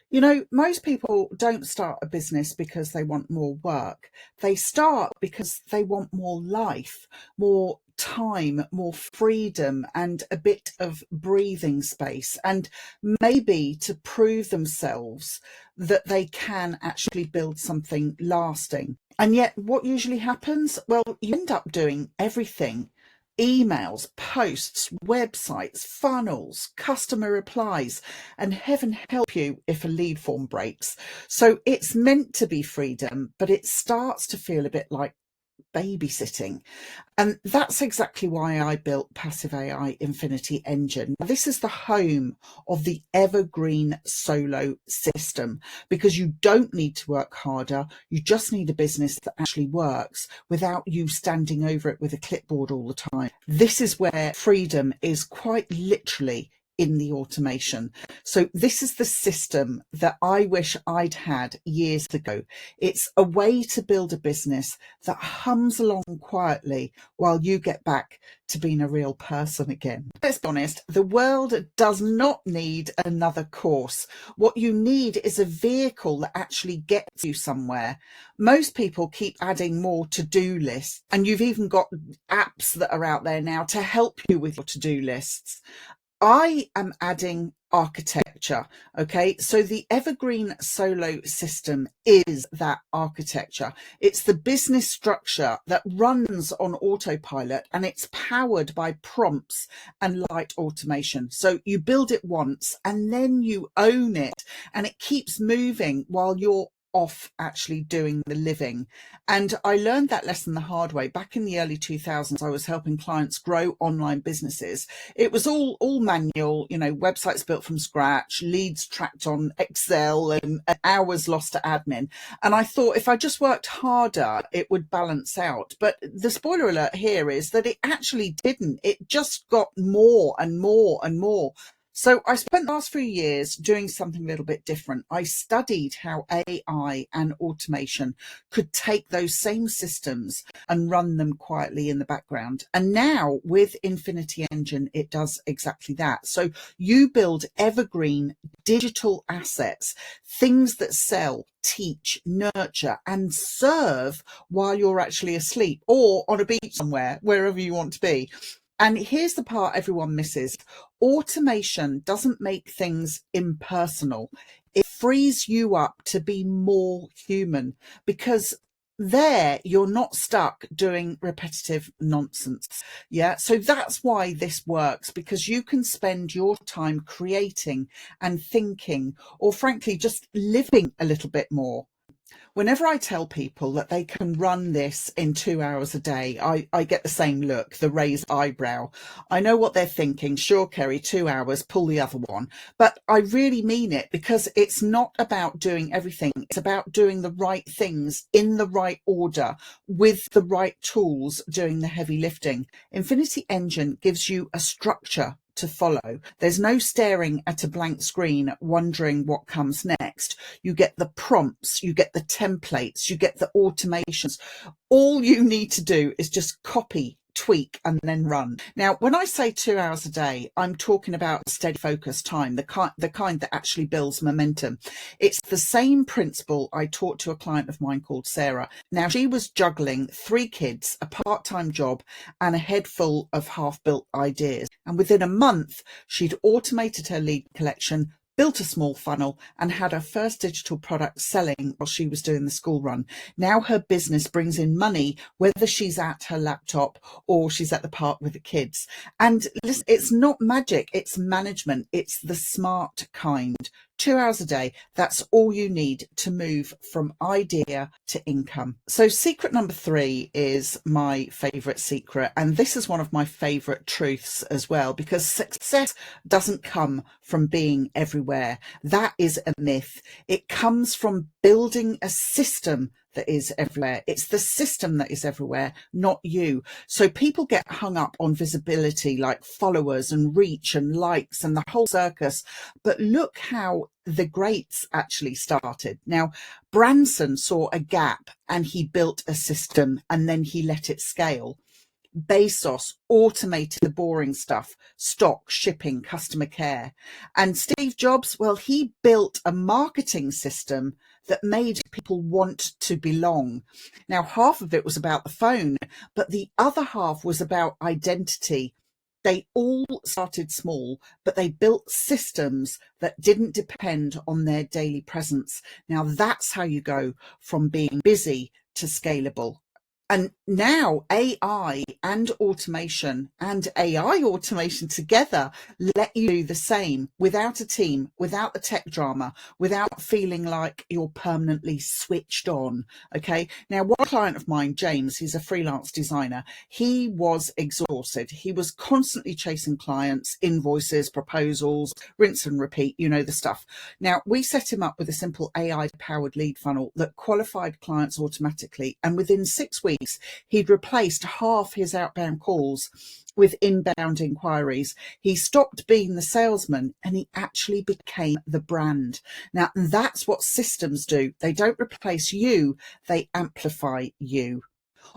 You know, most people don't start a business because they want more work. They start because they want more life, more time, more freedom, and a bit of breathing space, and maybe to prove themselves that they can actually build something lasting. And yet, what usually happens? Well, you end up doing everything. Emails, posts, websites, funnels, customer replies, and heaven help you if a lead form breaks. So it's meant to be freedom, but it starts to feel a bit like babysitting. And that's exactly why I built Passive AI Infinity Engine. This is the home of the evergreen solo system because you don't need to work harder. You just need a business that actually works without you standing over it with a clipboard all the time. This is where freedom is quite literally in the automation. So this is the system that I wish I'd had years ago. It's a way to build a business that hums along quietly while you get back to being a real person again. Let's be honest, the world does not need another course. What you need is a vehicle that actually gets you somewhere. Most people keep adding more to-do lists, and you've even got apps that are out there now to help you with your to-do lists. I am adding architecture. Okay, so the evergreen solo system is that architecture. It's the business structure that runs on autopilot, and it's powered by prompts and light automation. So you build it once and then you own it, and it keeps moving while you're off actually doing the living. And I learned that lesson the hard way. Back in the early 2000s, I was helping clients grow online businesses. It was all manual, you know, websites built from scratch, leads tracked on Excel, and hours lost to admin. And I thought if I just worked harder, it would balance out. But the spoiler alert here is that it actually didn't. It just got more and more and more. So I spent the last few years doing something a little bit different. I studied how AI and automation could take those same systems and run them quietly in the background. And now with Infinity Engine, it does exactly that. So you build evergreen digital assets, things that sell, teach, nurture, and serve while you're actually asleep or on a beach somewhere, wherever you want to be. And here's the part everyone misses. Automation doesn't make things impersonal. It frees you up to be more human because there you're not stuck doing repetitive nonsense. Yeah. So that's why this works, because you can spend your time creating and thinking, or frankly, just living a little bit more. Whenever I tell people that they can run this in 2 hours a day, I get the same look, the raised eyebrow. I know what they're thinking. Sure, Kerry, 2 hours, pull the other one. But I really mean it, because it's not about doing everything. It's about doing the right things in the right order with the right tools, doing the heavy lifting. Infinity Engine gives you a structure to follow. There's no staring at a blank screen wondering what comes next. You get the prompts, you get the templates, you get the automations. All you need to do is just copy, tweak, and then run. Now, when I say 2 hours a day, I'm talking about steady focus time, the kind that actually builds momentum. It's the same principle I taught to a client of mine called Sarah. Now, she was juggling 3 kids, a part-time job, and a head full of half-built ideas. And within a month, she'd automated her lead collection, built a small funnel, and had her first digital product selling while she was doing the school run. Now her business brings in money, whether she's at her laptop or she's at the park with the kids. And listen, it's not magic, it's management. It's the smart kind. 2 hours a day, that's all you need to move from idea to income. So secret number 3 is my favorite secret. And this is one of my favorite truths as well, because success doesn't come from being everywhere. That is a myth. It comes from building a system that is everywhere. It's the system that is everywhere, not you. So people get hung up on visibility, like followers and reach and likes and the whole circus. But look how the greats actually started. Now, Branson saw a gap and he built a system, and then he let it scale. Bezos automated the boring stuff: stock, shipping, customer care. And Steve Jobs, well, he built a marketing system that made people want to belong. Now, half of it was about the phone, but the other half was about identity. They all started small, but they built systems that didn't depend on their daily presence. Now, that's how you go from being busy to scalable. And now AI and AI automation together let you do the same without a team, without the tech drama, without feeling like you're permanently switched on. Okay. Now, one client of mine, James, he's a freelance designer. He was exhausted. He was constantly chasing clients, invoices, proposals, rinse and repeat, you know, the stuff. Now, we set him up with a simple AI powered lead funnel that qualified clients automatically. And within 6 weeks, he'd replaced half his outbound calls with inbound inquiries. He stopped being the salesman and he actually became the brand. Now, that's what systems do. They don't replace you, they amplify you.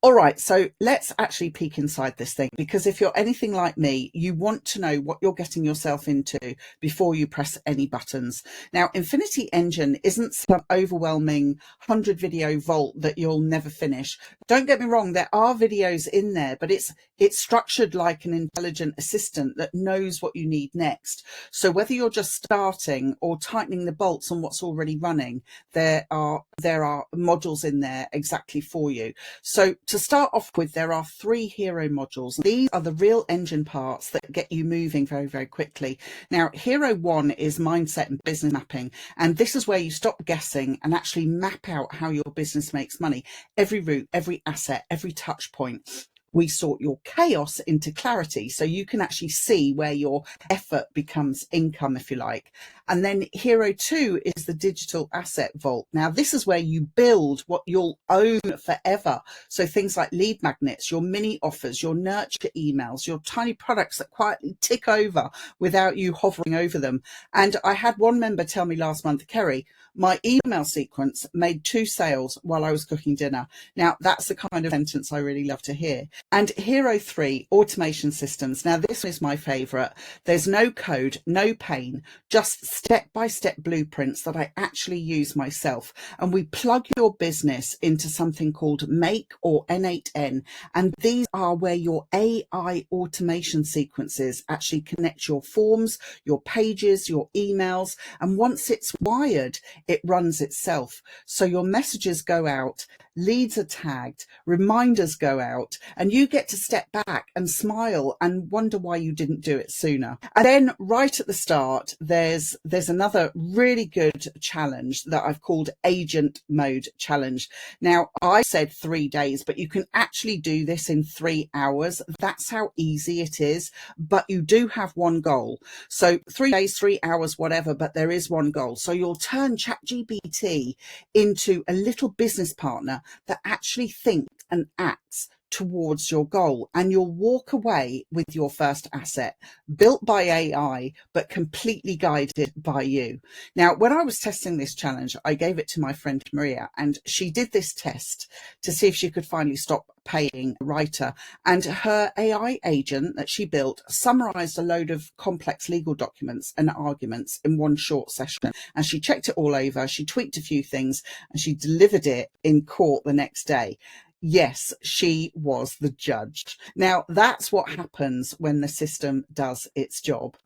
All right, so let's actually peek inside this thing, because if you're anything like me, you want to know what you're getting yourself into before you press any buttons. Now, Infinity Engine isn't some overwhelming 100 video vault that you'll never finish. Don't get me wrong, there are videos in there, but it's structured like an intelligent assistant that knows what you need next. So whether you're just starting or tightening the bolts on what's already running, there are modules in there exactly for you. So to start off with, there are 3 hero modules. These are the real engine parts that get you moving very, very quickly. Now, hero 1 is mindset and business mapping. And this is where you stop guessing and actually map out how your business makes money. Every route, every asset, every touch point. We sort your chaos into clarity, so you can actually see where your effort becomes income, if you like. And then hero 2 is the digital asset vault. Now, this is where you build what you'll own forever. So things like lead magnets, your mini offers, your nurture emails, your tiny products that quietly tick over without you hovering over them. And I had one member tell me last month, Kerry, my email sequence made 2 sales while I was cooking dinner. Now, that's the kind of sentence I really love to hear. And hero 3, automation systems. Now, this is my favorite. There's no code, no pain, just step-by-step blueprints that I actually use myself. And we plug your business into something called Make or N8N. And these are where your AI automation sequences actually connect your forms, your pages, your emails. And once it's wired, it runs itself. So your messages go out, leads are tagged, reminders go out, and you get to step back and smile and wonder why you didn't do it sooner. And then right at the start, there's another really good challenge that I've called Agent Mode Challenge. Now, I said 3 days, but you can actually do this in 3 hours. That's how easy it is, but you do have one goal. So 3 days, 3 hours, whatever, but there is one goal. So you'll turn ChatGPT into a little business partner that actually thinks and acts towards your goal, and you'll walk away with your first asset built by AI but completely guided by you. Now, when I was testing this challenge, I gave it to my friend Maria, and she did this test to see if she could finally stop paying a writer, and her AI agent that she built summarized a load of complex legal documents and arguments in one short session, and she checked it all over, she tweaked a few things, and she delivered it in court the next day. Yes, she was the judge. Now, that's what happens when the system does its job.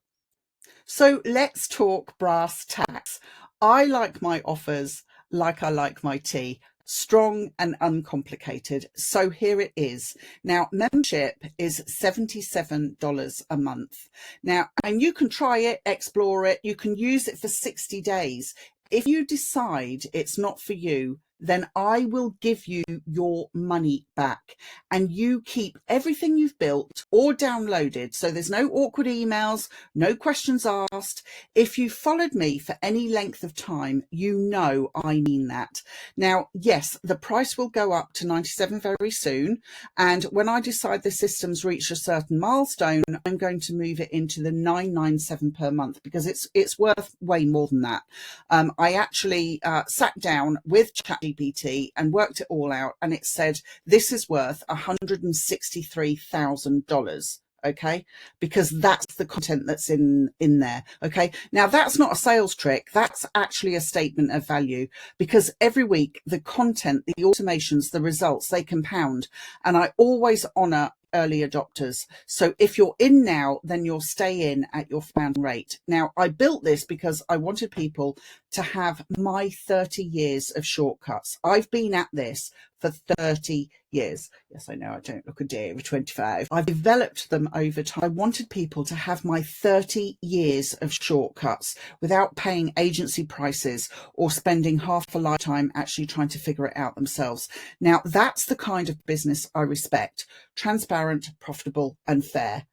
So let's talk brass tacks. I like my offers like I like my tea, strong and uncomplicated. So here it is. Now, membership is $77 a month. Now, and you can try it, explore it. You can use it for 60 days. If you decide it's not for you, then I will give you your money back, and you keep everything you've built or downloaded. So there's no awkward emails, no questions asked. If you followed me for any length of time, you know I mean that. Now, yes, the price will go up to $97 very soon. And when I decide the system's reached a certain milestone, I'm going to move it into the $997 per month, because it's worth way more than that. I actually sat down with ChatGPT GPT and worked it all out, and it said this is worth $163,000. Okay, because that's the content that's in there. Okay, now that's not a sales trick, that's actually a statement of value, because every week the content, the automations, the results, they compound, and I always honor early adopters. So if you're in now, then you'll stay in at your founding rate. Now, I built this because I wanted people to have my 30 years of shortcuts. I've been at this for 30 years. Yes, I know I don't look a day over 25. I've developed them over time. I wanted people to have my 30 years of shortcuts without paying agency prices or spending half a lifetime actually trying to figure it out themselves. Now, that's the kind of business I respect: transparent, profitable, and fair.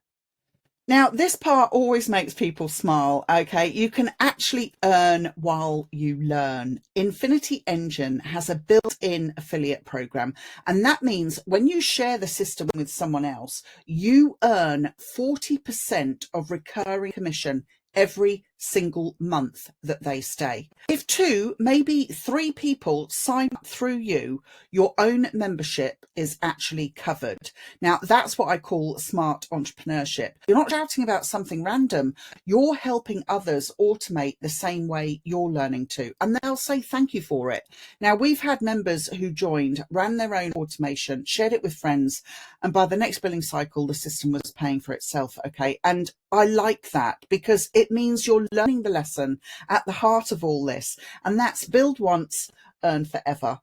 Now, this part always makes people smile, okay? You can actually earn while you learn. Infinity Engine has a built-in affiliate program, and that means when you share the system with someone else, you earn 40% of recurring commission every single month that they stay. If 2, maybe 3 people sign up through you, your own membership is actually covered. Now, that's what I call smart entrepreneurship. You're not shouting about something random. You're helping others automate the same way you're learning to, and they'll say thank you for it. Now, we've had members who joined, ran their own automation, shared it with friends, and by the next billing cycle, the system was paying for itself, okay? And I like that because it means you're learning the lesson at the heart of all this, and that's build once, earn forever.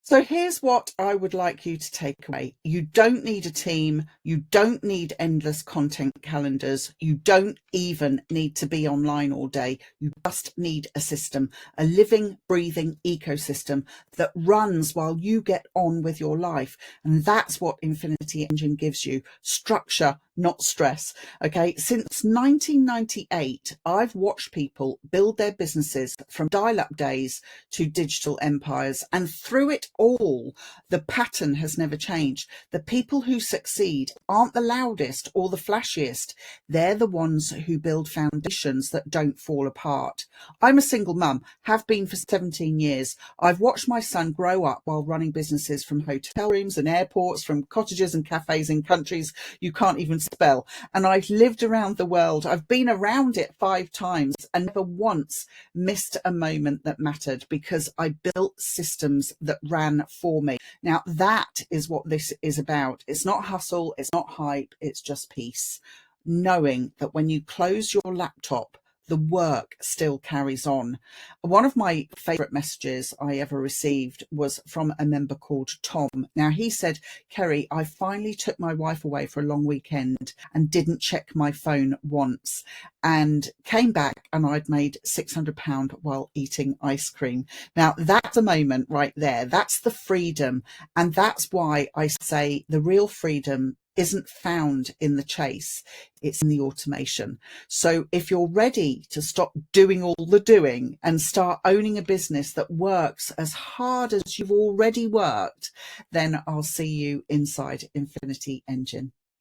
So here's what I would like you to take away. You don't need a team. You don't need endless content calendars. You don't even need to be online all day. You just need a system, a living, breathing ecosystem that runs while you get on with your life. And that's what Infinity Engine gives you: structure, not stress. Okay. Since 1998, I've watched people build their businesses from dial-up days to digital empires, and through it all, the pattern has never changed. The people who succeed aren't the loudest or the flashiest. They're the ones who build foundations that don't fall apart. I'm a single mum, have been for 17 years. I've watched my son grow up while running businesses from hotel rooms and airports, from cottages and cafes in countries you can't even spell. And I've lived around the world. I've been around it 5 times and never once missed a moment that mattered, because I built systems that ran for me. Now, that is what this is about. It's not hustle, it's not hype, it's just peace. Knowing that when you close your laptop, the work still carries on. One of my favorite messages I ever received was from a member called Tom. Now, he said, Kerry, I finally took my wife away for a long weekend and didn't check my phone once, and came back and I'd made £600 while eating ice cream. Now, that's a moment right there. That's the freedom. And that's why I say the real freedom isn't found in the chase, it's in the automation. So if you're ready to stop doing all the doing and start owning a business that works as hard as you've already worked, then I'll see you inside Infinity Engine.